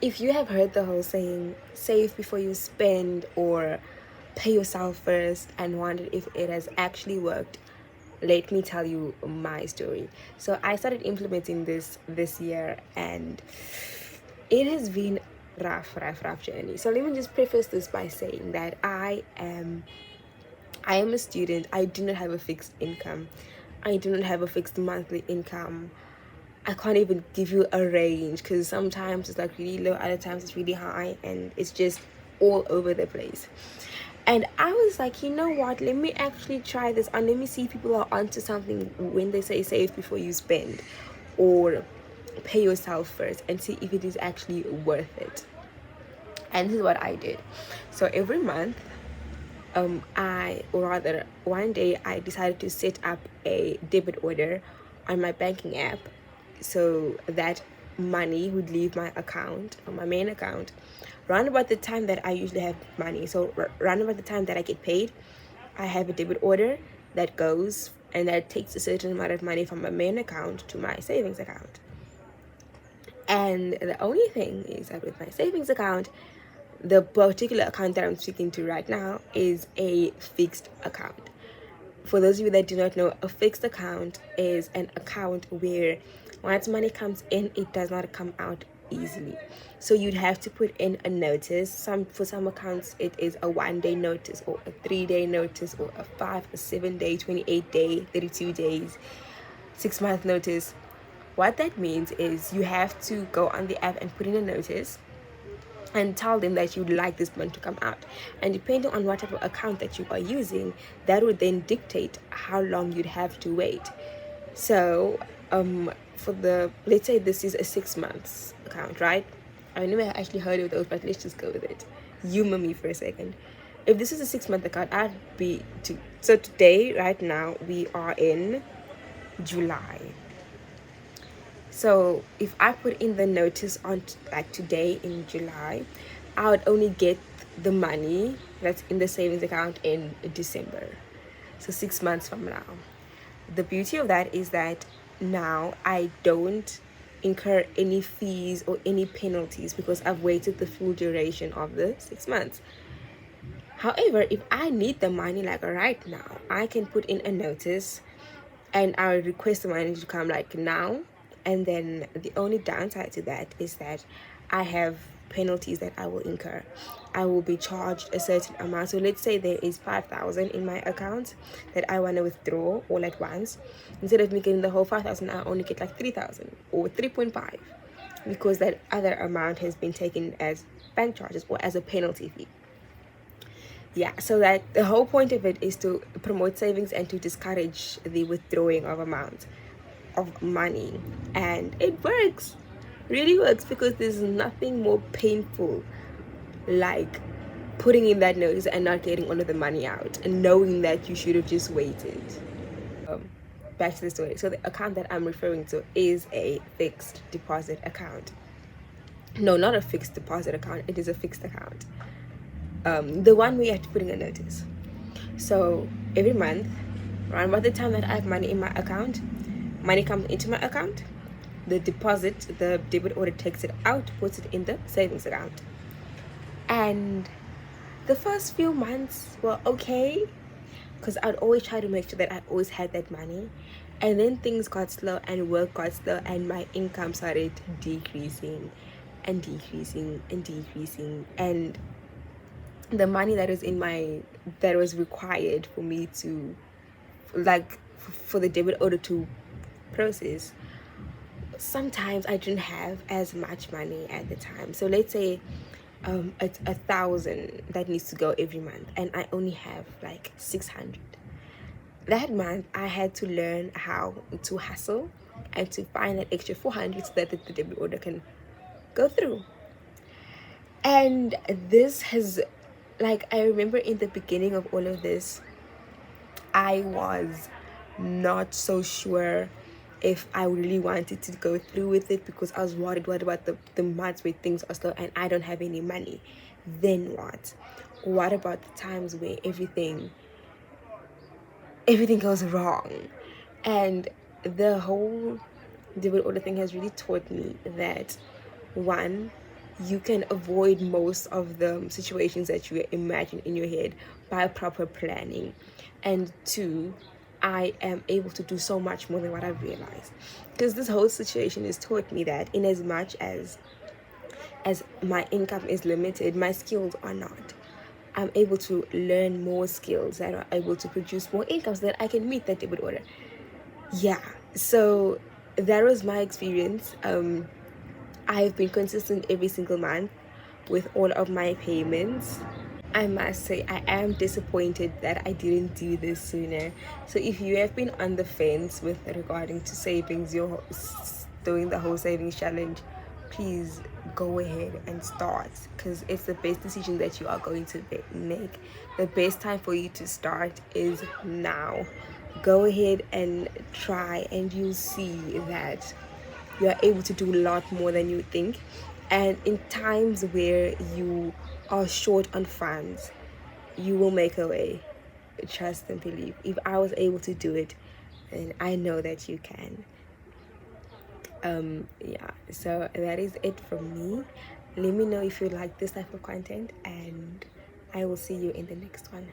If you have heard the whole saying, save before you spend or pay yourself first, and wondered if it has actually worked, let me tell you my story. So I started implementing this year, and it has been rough journey. So let me just preface this by saying that I am a student. I do not have a fixed income. I do not have a fixed monthly income. I can't even give you a range because sometimes it's like really low, other times it's really high, and it's just all over the place. And I was like, you know what? Let me actually try this and let me see if people are onto something when they say save before you spend or pay yourself first, and see if it is actually worth it. And this is what I did. So every month, or rather one day, I decided to set up a debit order on my banking app so that money would leave my account, on my main account, around about the time that I usually have money. So around about the time that I get paid, I have a debit order that goes and that takes a certain amount of money from my main account to my savings account. And the only thing is that with my savings account, the particular account that I'm speaking to right now is a fixed account. For those of you that do not know, a fixed account is an account where once money comes in, it does not come out easily. So you'd have to put in a notice. For some accounts, it is a 1 day notice, or a 3 day notice, or a 5, a 7 day, 28 day, 32 days, 6 month notice. What that means is you have to go on the app and put in a notice and tell them that you'd like this month to come out. And depending on what type of account that you are using, that would then dictate how long you'd have to wait. So let's say this is a 6 months account, right? I never actually heard of those, but let's just go with it. Humor me for a second. If this is a 6 month account, so today, right now, we are in July. So if I put in the notice on like today in July, I would only get the money that's in the savings account in December. So 6 months from now. The beauty of that is that now I don't incur any fees or any penalties because I've waited the full duration of the 6 months. However, if I need the money like right now, I can put in a notice and I request the money to come like now. And then the only downside to that is that I have penalties that I will incur. I will be charged a certain amount. So let's say there is 5,000 in my account that I want to withdraw all at once. Instead of me getting the whole 5,000, I only get like 3,000 or 3.5 because that other amount has been taken as bank charges or as a penalty fee. Yeah, so that the whole point of it is to promote savings and to discourage the withdrawing of amount of money. And it works, really works, because there's nothing more painful like putting in that notice and not getting all of the money out and knowing that you should have just waited. Back to the story. So the account that I'm referring to is a fixed deposit account. No, not a fixed deposit account, it is a fixed account. The one where you have to put in a notice. So every month, around about the time that I have money in my account, money comes into my account, the debit order takes it out, puts it in the savings account. And the first few months were okay because I'd always try to make sure that I always had that money. And then things got slow and work got slow and my income started decreasing and decreasing and decreasing. And the money that was required for me to for the debit order to process, sometimes I didn't have as much money at the time. So let's say it's 1,000 that needs to go every month and I only have like 600. That month I had to learn how to hustle and to find that extra 400 so that the debit order can go through. And this has, like, I remember in the beginning of all of this, I was not so sure if I really wanted to go through with it because I was worried, what about the months where things are slow and I don't have any money? Then what? What about the times where everything goes wrong? And the whole debit order thing has really taught me that, one, you can avoid most of the situations that you imagine in your head by proper planning. And two, I am able to do so much more than what I've realized, because this whole situation has taught me that in as much as my income is limited, my skills are not. I'm able to learn more skills that are able to produce more income so that I can meet that debit order. Yeah, so that was my experience. I've been consistent every single month with all of my payments. I must say, I am disappointed that I didn't do this sooner. So if you have been on the fence with regarding to savings, you're doing the whole savings challenge, please go ahead and start, because it's the best decision that you are going to make. The best time for you to start is now. Go ahead and try, and you'll see that you are able to do a lot more than you think. And in times where you are short on funds, you will make a way. Trust and believe. If I was able to do it, then I know that you can. Yeah, so that is it from me. Let me know if you like this type of content, and I will see you in the next one.